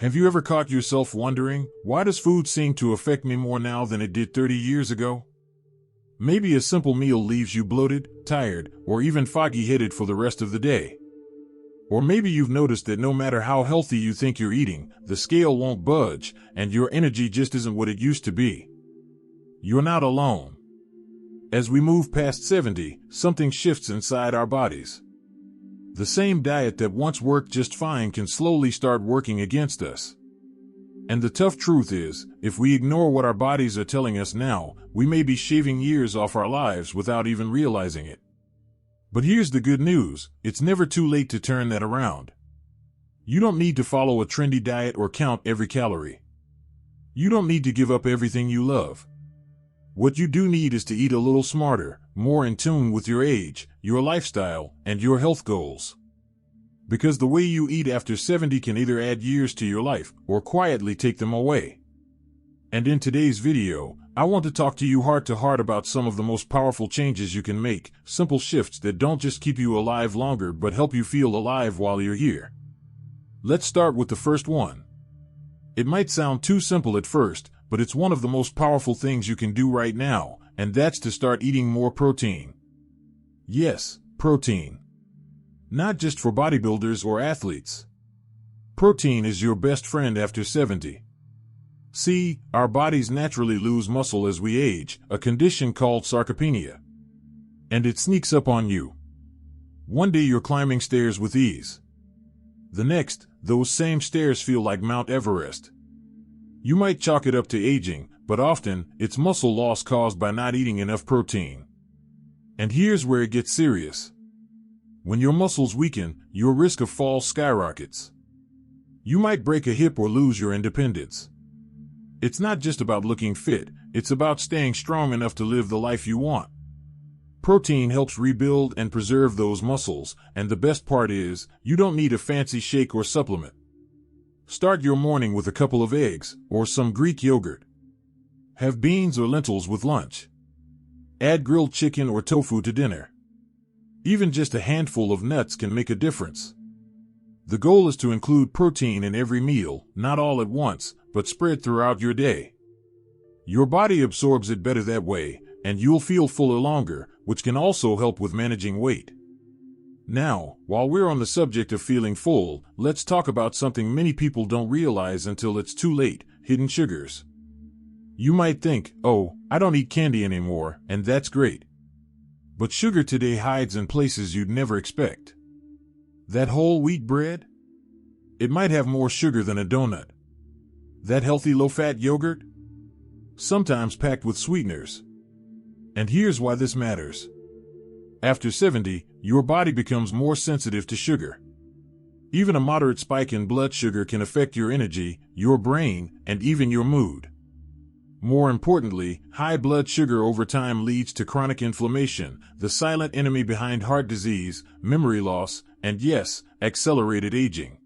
Have you ever caught yourself wondering, why does food seem to affect me more now than it did 30 years ago? Maybe a simple meal leaves you bloated, tired, or even foggy-headed for the rest of the day. Or maybe you've noticed that no matter how healthy you think you're eating, the scale won't budge, and your energy just isn't what it used to be. You're not alone. As we move past 70, something shifts inside our bodies. The same diet that once worked just fine can slowly start working against us. And the tough truth is, if we ignore what our bodies are telling us now, we may be shaving years off our lives without even realizing it. But here's the good news, it's never too late to turn that around. You don't need to follow a trendy diet or count every calorie. You don't need to give up everything you love. What you do need is to eat a little smarter, more in tune with your age, your lifestyle, and your health goals. Because the way you eat after 70 can either add years to your life or quietly take them away. And in today's video, I want to talk to you heart to heart about some of the most powerful changes you can make, simple shifts that don't just keep you alive longer but help you feel alive while you're here. Let's start with the first one. It might sound too simple at first, but it's one of the most powerful things you can do right now, and that's to start eating more protein. Yes, protein. Not just for bodybuilders or athletes. Protein is your best friend after 70. See, our bodies naturally lose muscle as we age, a condition called sarcopenia. And it sneaks up on you. One day you're climbing stairs with ease. The next, those same stairs feel like Mount Everest. You might chalk it up to aging, but often, it's muscle loss caused by not eating enough protein. And here's where it gets serious. When your muscles weaken, your risk of fall skyrockets. You might break a hip or lose your independence. It's not just about looking fit, it's about staying strong enough to live the life you want. Protein helps rebuild and preserve those muscles, and the best part is, you don't need a fancy shake or supplement. Start your morning with a couple of eggs, or some Greek yogurt. Have beans or lentils with lunch. Add grilled chicken or tofu to dinner. Even just a handful of nuts can make a difference. The goal is to include protein in every meal, not all at once, but spread throughout your day. Your body absorbs it better that way, and you'll feel fuller longer, which can also help with managing weight. Now, while we're on the subject of feeling full, let's talk about something many people don't realize until it's too late: hidden sugars. You might think, oh, I don't eat candy anymore, and that's great. But sugar today hides in places you'd never expect. That whole wheat bread? It might have more sugar than a donut. That healthy low-fat yogurt? Sometimes packed with sweeteners. And here's why this matters. After 70, your body becomes more sensitive to sugar. Even a moderate spike in blood sugar can affect your energy, your brain, and even your mood. More importantly, high blood sugar over time leads to chronic inflammation, the silent enemy behind heart disease, memory loss, and yes, accelerated aging.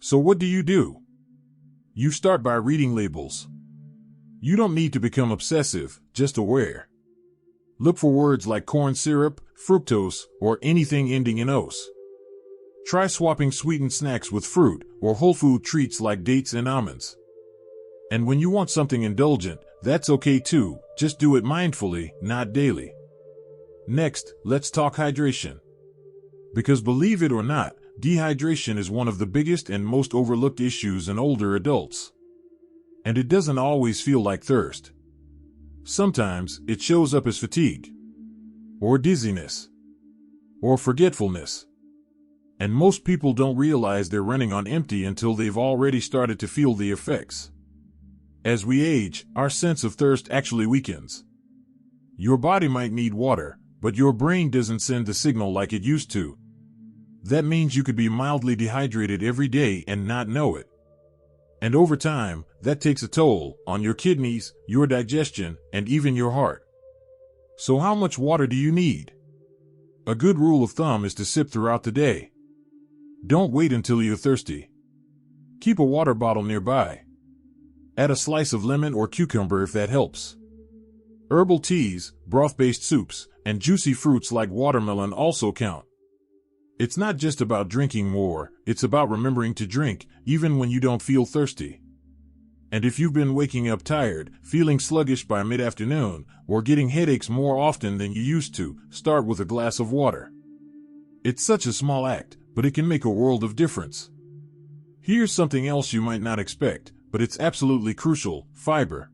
So what do? You start by reading labels. You don't need to become obsessive, just aware. Look for words like corn syrup, fructose, or anything ending in "ose." Try swapping sweetened snacks with fruit or whole food treats like dates and almonds. And when you want something indulgent, that's okay too, just do it mindfully, not daily. Next, let's talk hydration. Because believe it or not, dehydration is one of the biggest and most overlooked issues in older adults. And it doesn't always feel like thirst. Sometimes, it shows up as fatigue, or dizziness, or forgetfulness. And most people don't realize they're running on empty until they've already started to feel the effects. As we age, our sense of thirst actually weakens. Your body might need water, but your brain doesn't send the signal like it used to. That means you could be mildly dehydrated every day and not know it. And over time, that takes a toll on your kidneys, your digestion, and even your heart. So how much water do you need? A good rule of thumb is to sip throughout the day. Don't wait until you're thirsty. Keep a water bottle nearby. Add a slice of lemon or cucumber if that helps. Herbal teas, broth-based soups, and juicy fruits like watermelon also count. It's not just about drinking more, it's about remembering to drink, even when you don't feel thirsty. And if you've been waking up tired, feeling sluggish by mid-afternoon, or getting headaches more often than you used to, start with a glass of water. It's such a small act, but it can make a world of difference. Here's something else you might not expect, but it's absolutely crucial: fiber.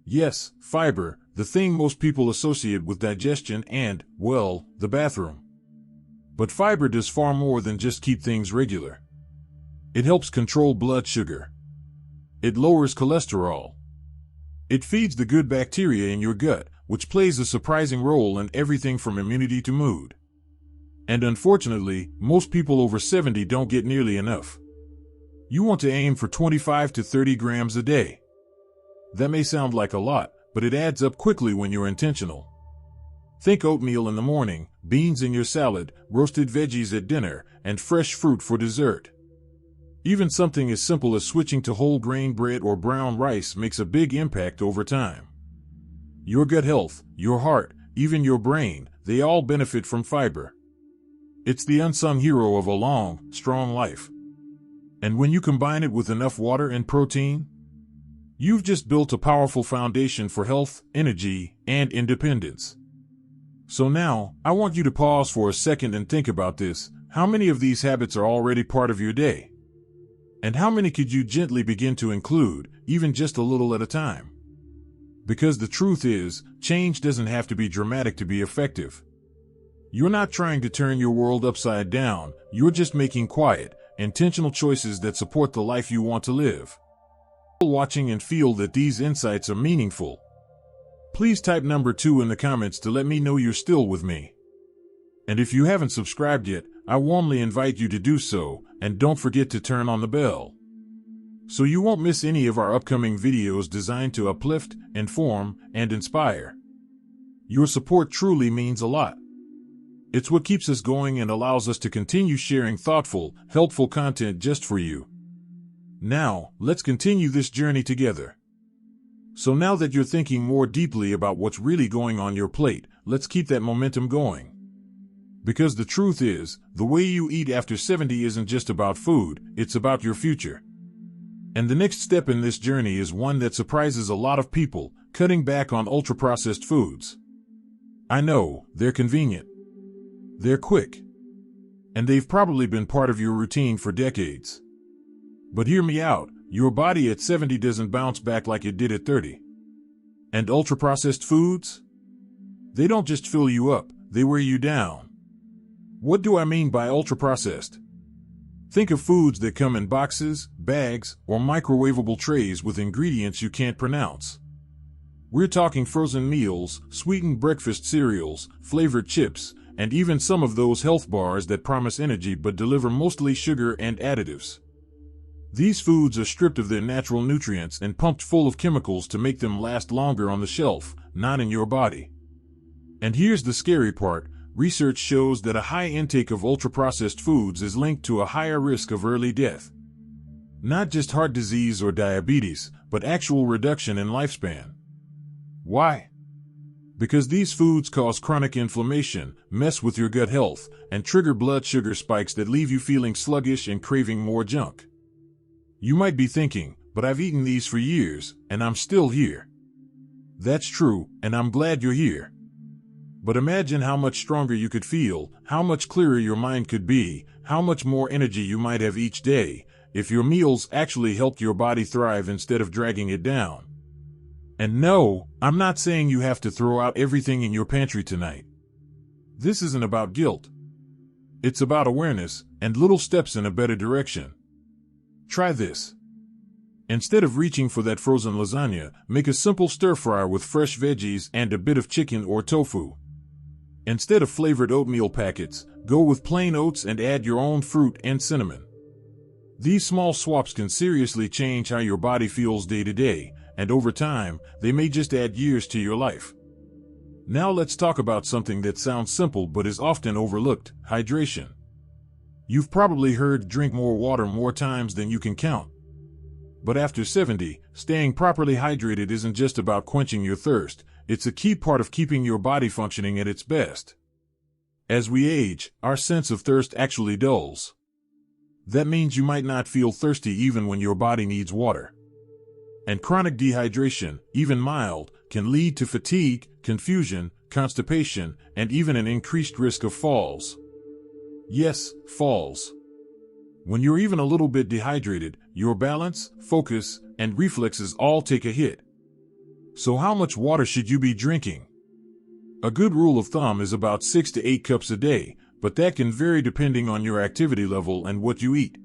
Yes, fiber, the thing most people associate with digestion and, well, the bathroom. But fiber does far more than just keep things regular. It helps control blood sugar. It lowers cholesterol. It feeds the good bacteria in your gut, which plays a surprising role in everything from immunity to mood. And unfortunately, most people over 70 don't get nearly enough. You want to aim for 25 to 30 grams a day. That may sound like a lot, but it adds up quickly when you're intentional. Think oatmeal in the morning, beans in your salad, roasted veggies at dinner, and fresh fruit for dessert. Even something as simple as switching to whole grain bread or brown rice makes a big impact over time. Your gut health, your heart, even your brain, they all benefit from fiber. It's the unsung hero of a long, strong life. And when you combine it with enough water and protein, you've just built a powerful foundation for health, energy, and independence. So now, I want you to pause for a second and think about this. How many of these habits are already part of your day? And how many could you gently begin to include, even just a little at a time? Because the truth is, change doesn't have to be dramatic to be effective. You're not trying to turn your world upside down, you're just making quiet, intentional choices that support the life you want to live. Watching and feel that these insights are meaningful. Please type number 2 in the comments to let me know you're still with me. And if you haven't subscribed yet, I warmly invite you to do so, and don't forget to turn on the bell, so you won't miss any of our upcoming videos designed to uplift, inform, and inspire. Your support truly means a lot. It's what keeps us going and allows us to continue sharing thoughtful, helpful content just for you. Now, let's continue this journey together. So now that you're thinking more deeply about what's really going on your plate, let's keep that momentum going. Because the truth is, the way you eat after 70 isn't just about food, it's about your future. And the next step in this journey is one that surprises a lot of people: cutting back on ultra-processed foods. I know, they're convenient. They're quick. And they've probably been part of your routine for decades. But hear me out, your body at 70 doesn't bounce back like it did at 30. And ultra-processed foods? They don't just fill you up, they wear you down. What do I mean by ultra-processed? Think of foods that come in boxes, bags, or microwavable trays with ingredients you can't pronounce. We're talking frozen meals, sweetened breakfast cereals, flavored chips, and even some of those health bars that promise energy but deliver mostly sugar and additives. These foods are stripped of their natural nutrients and pumped full of chemicals to make them last longer on the shelf, not in your body. And here's the scary part: research shows that a high intake of ultra-processed foods is linked to a higher risk of early death. Not just heart disease or diabetes, but actual reduction in lifespan. Why? Because these foods cause chronic inflammation, mess with your gut health, and trigger blood sugar spikes that leave you feeling sluggish and craving more junk. You might be thinking, but I've eaten these for years, and I'm still here. That's true, and I'm glad you're here. But imagine how much stronger you could feel, how much clearer your mind could be, how much more energy you might have each day, if your meals actually helped your body thrive instead of dragging it down. And no, I'm not saying you have to throw out everything in your pantry tonight. This isn't about guilt. It's about awareness and little steps in a better direction. Try this. Instead of reaching for that frozen lasagna, make a simple stir-fryer with fresh veggies and a bit of chicken or tofu. Instead of flavored oatmeal packets, go with plain oats and add your own fruit and cinnamon. These small swaps can seriously change how your body feels day to day, and over time, they may just add years to your life. Now let's talk about something that sounds simple but is often overlooked: hydration. You've probably heard drink more water more times than you can count. But after 70, staying properly hydrated isn't just about quenching your thirst, it's a key part of keeping your body functioning at its best. As we age, our sense of thirst actually dulls. That means you might not feel thirsty even when your body needs water. And chronic dehydration, even mild, can lead to fatigue, confusion, constipation, and even an increased risk of falls. Yes, falls. When you're even a little bit dehydrated, your balance, focus, and reflexes all take a hit. So how much water should you be drinking? A good rule of thumb is about 6 to 8 cups a day, but that can vary depending on your activity level and what you eat.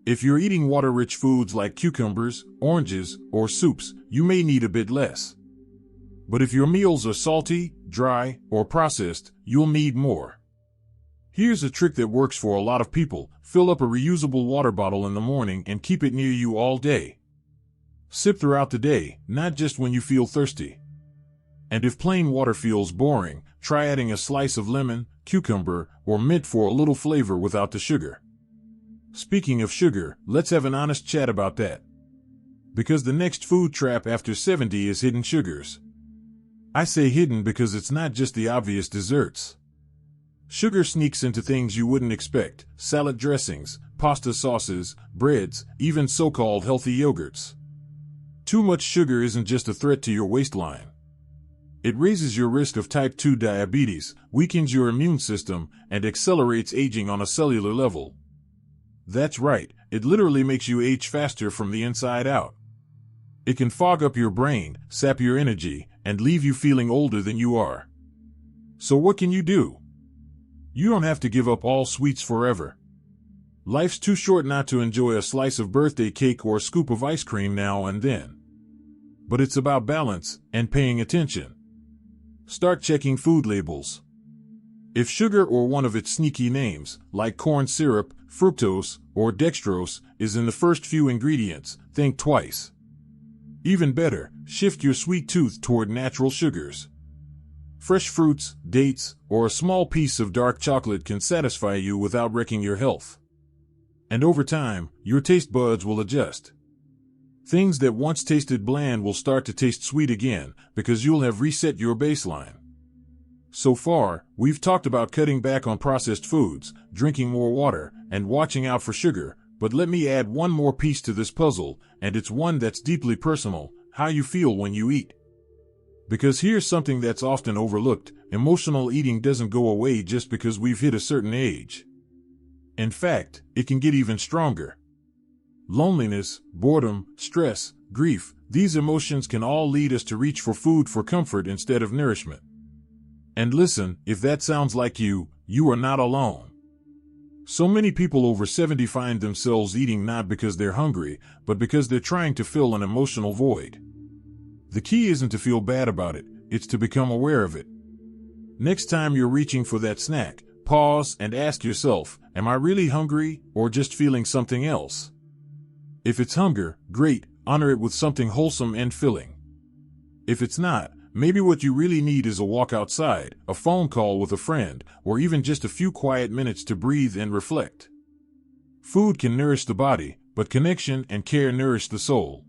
If you're eating water-rich foods like cucumbers, oranges, or soups, you may need a bit less. But if your meals are salty, dry, or processed, you'll need more. Here's a trick that works for a lot of people. Fill up a reusable water bottle in the morning and keep it near you all day. Sip throughout the day, not just when you feel thirsty. And if plain water feels boring, try adding a slice of lemon, cucumber, or mint for a little flavor without the sugar. Speaking of sugar, let's have an honest chat about that. Because the next food trap after 70 is hidden sugars. I say hidden because it's not just the obvious desserts. Sugar sneaks into things you wouldn't expect: salad dressings, pasta sauces, breads, even so-called healthy yogurts. Too much sugar isn't just a threat to your waistline. It raises your risk of type 2 diabetes, weakens your immune system, and accelerates aging on a cellular level. That's right, it literally makes you age faster from the inside out. It can fog up your brain, sap your energy, and leave you feeling older than you are. So what can you do? You don't have to give up all sweets forever. Life's too short not to enjoy a slice of birthday cake or a scoop of ice cream now and then. But it's about balance and paying attention. Start checking food labels. If sugar or one of its sneaky names, like corn syrup, fructose, or dextrose, is in the first few ingredients, think twice. Even better, shift your sweet tooth toward natural sugars. Fresh fruits, dates, or a small piece of dark chocolate can satisfy you without wrecking your health. And over time, your taste buds will adjust. Things that once tasted bland will start to taste sweet again because you'll have reset your baseline. So far, we've talked about cutting back on processed foods, drinking more water, and watching out for sugar, but let me add one more piece to this puzzle, and it's one that's deeply personal: how you feel when you eat. Because here's something that's often overlooked: emotional eating doesn't go away just because we've hit a certain age. In fact, it can get even stronger. Loneliness, boredom, stress, grief, these emotions can all lead us to reach for food for comfort instead of nourishment. And listen, if that sounds like you, you are not alone. So many people over 70 find themselves eating not because they're hungry, but because they're trying to fill an emotional void. The key isn't to feel bad about it, it's to become aware of it. Next time you're reaching for that snack, pause and ask yourself, am I really hungry or just feeling something else? If it's hunger, great, honor it with something wholesome and filling. If it's not, maybe what you really need is a walk outside, a phone call with a friend, or even just a few quiet minutes to breathe and reflect. Food can nourish the body, but connection and care nourish the soul.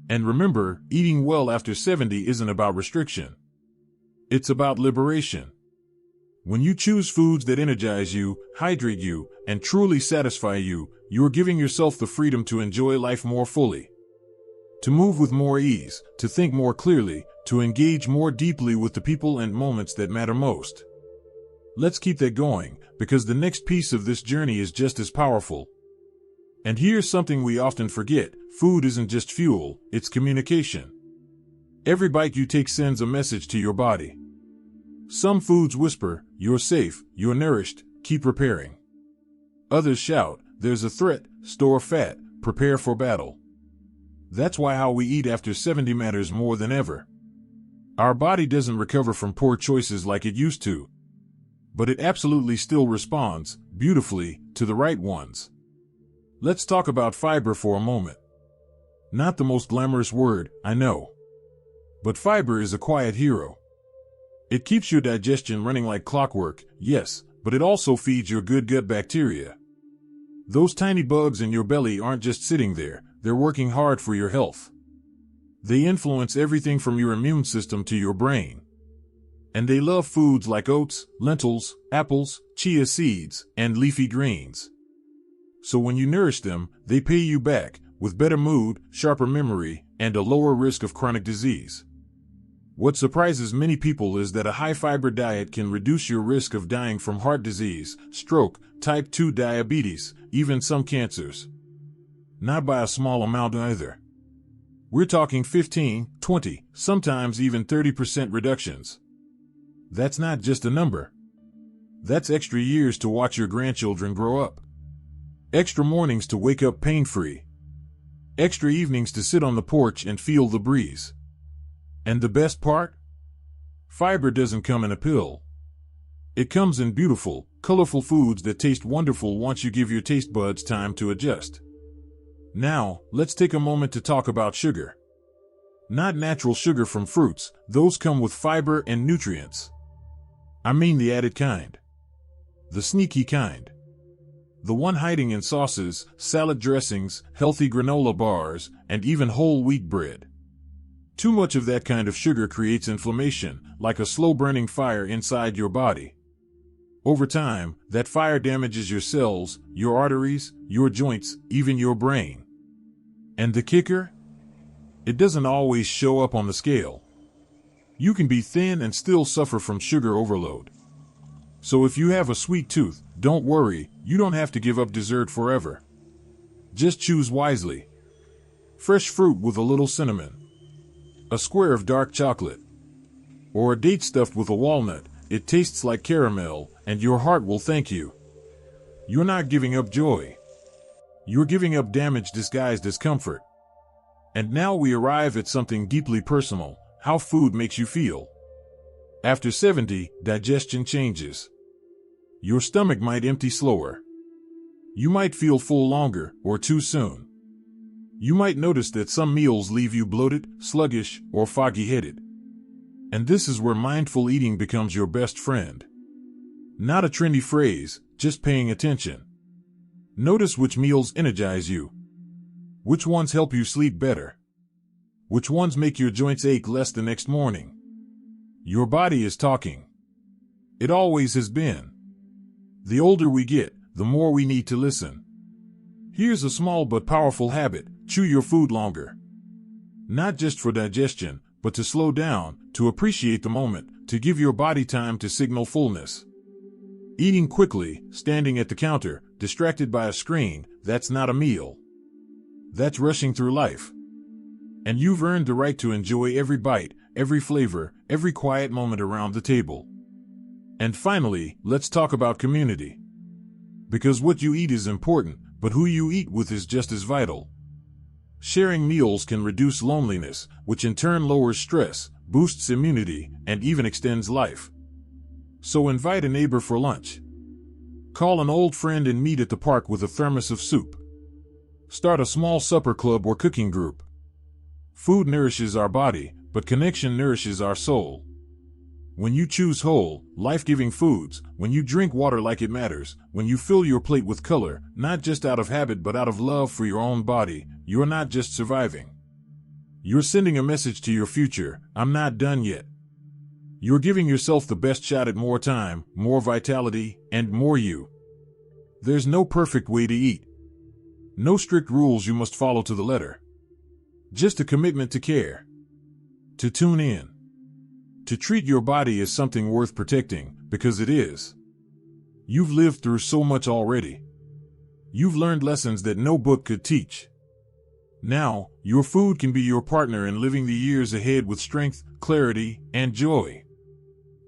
And remember, eating well after 70 isn't about restriction. It's about liberation. When you choose foods that energize you, hydrate you, and truly satisfy you, you're giving yourself the freedom to enjoy life more fully. To move with more ease, to think more clearly, to engage more deeply with the people and moments that matter most. Let's keep that going, because the next piece of this journey is just as powerful. And here's something we often forget: food isn't just fuel, it's communication. Every bite you take sends a message to your body. Some foods whisper, you're safe, you're nourished, keep preparing. Others shout, there's a threat, store fat, prepare for battle. That's why how we eat after 70 matters more than ever. Our body doesn't recover from poor choices like it used to. But it absolutely still responds, beautifully, to the right ones. Let's talk about fiber for a moment. Not the most glamorous word, I know. But fiber is a quiet hero. It keeps your digestion running like clockwork, yes, but it also feeds your good gut bacteria. Those tiny bugs in your belly aren't just sitting there, they're working hard for your health. They influence everything from your immune system to your brain. And they love foods like oats, lentils, apples, chia seeds, and leafy greens. So when you nourish them, they pay you back with better mood, sharper memory, and a lower risk of chronic disease. What surprises many people is that a high-fiber diet can reduce your risk of dying from heart disease, stroke, type 2 diabetes, even some cancers. Not by a small amount either. We're talking 15, 20, sometimes even 30% reductions. That's not just a number. That's extra years to watch your grandchildren grow up. Extra mornings to wake up pain-free. Extra evenings to sit on the porch and feel the breeze. And the best part? Fiber doesn't come in a pill. It comes in beautiful, colorful foods that taste wonderful once you give your taste buds time to adjust. Now, let's take a moment to talk about sugar. Not natural sugar from fruits, those come with fiber and nutrients. I mean the added kind. The sneaky kind. The one hiding in sauces, salad dressings, healthy granola bars, and even whole wheat bread. Too much of that kind of sugar creates inflammation, like a slow-burning fire inside your body. Over time, that fire damages your cells, your arteries, your joints, even your brain. And the kicker? It doesn't always show up on the scale. You can be thin and still suffer from sugar overload. So if you have a sweet tooth, don't worry, you don't have to give up dessert forever. Just choose wisely. Fresh fruit with a little cinnamon. A square of dark chocolate. Or a date stuffed with a walnut. It tastes like caramel, and your heart will thank you. You're not giving up joy. You're giving up damage disguised as comfort. And now we arrive at something deeply personal, how food makes you feel. After 70, digestion changes. Your stomach might empty slower. You might feel full longer, or too soon. You might notice that some meals leave you bloated, sluggish, or foggy-headed. And this is where mindful eating becomes your best friend. Not a trendy phrase, just paying attention. Notice which meals energize you. Which ones help you sleep better? Which ones make your joints ache less the next morning? Your body is talking. It always has been. The older we get, the more we need to listen. Here's a small but powerful habit: chew your food longer. Not just for digestion, but to slow down, to appreciate the moment, to give your body time to signal fullness. Eating quickly, standing at the counter, distracted by a screen, that's not a meal. That's rushing through life. And you've earned the right to enjoy every bite, every flavor, every quiet moment around the table. And finally, let's talk about community. Because what you eat is important, but who you eat with is just as vital. Sharing meals can reduce loneliness, which in turn lowers stress, boosts immunity, and even extends life. So invite a neighbor for lunch. Call an old friend and meet at the park with a thermos of soup. Start a small supper club or cooking group. Food nourishes our body, but connection nourishes our soul. When you choose whole, life-giving foods, when you drink water like it matters, when you fill your plate with color, not just out of habit but out of love for your own body, you're not just surviving. You're sending a message to your future: I'm not done yet. You're giving yourself the best shot at more time, more vitality, and more you. There's no perfect way to eat. No strict rules you must follow to the letter. Just a commitment to care. To tune in. To treat your body as something worth protecting, because it is. You've lived through so much already. You've learned lessons that no book could teach. Now, your food can be your partner in living the years ahead with strength, clarity, and joy.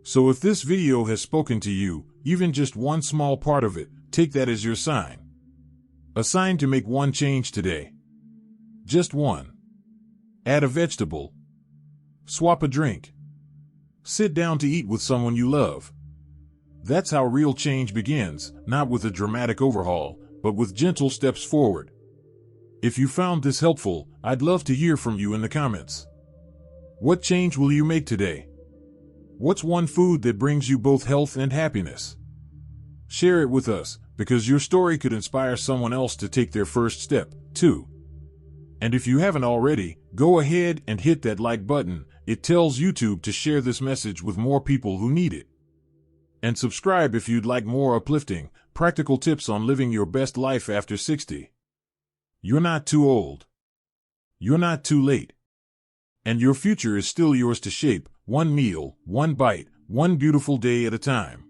So if this video has spoken to you, even just one small part of it, take that as your sign. A sign to make one change today. Just one. Add a vegetable. Swap a drink. Sit down to eat with someone you love. That's how real change begins, not with a dramatic overhaul, but with gentle steps forward. If you found this helpful, I'd love to hear from you in the comments. What change will you make today? What's one food that brings you both health and happiness? Share it with us, because your story could inspire someone else to take their first step, too. And if you haven't already, go ahead and hit that like button It tells YouTube to share this message with more people who need it. And subscribe if you'd like more uplifting, practical tips on living your best life after 60. You're not too old. You're not too late. And your future is still yours to shape, one meal, one bite, one beautiful day at a time.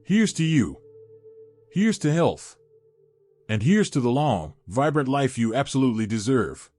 Here's to you. Here's to health. And here's to the long, vibrant life you absolutely deserve.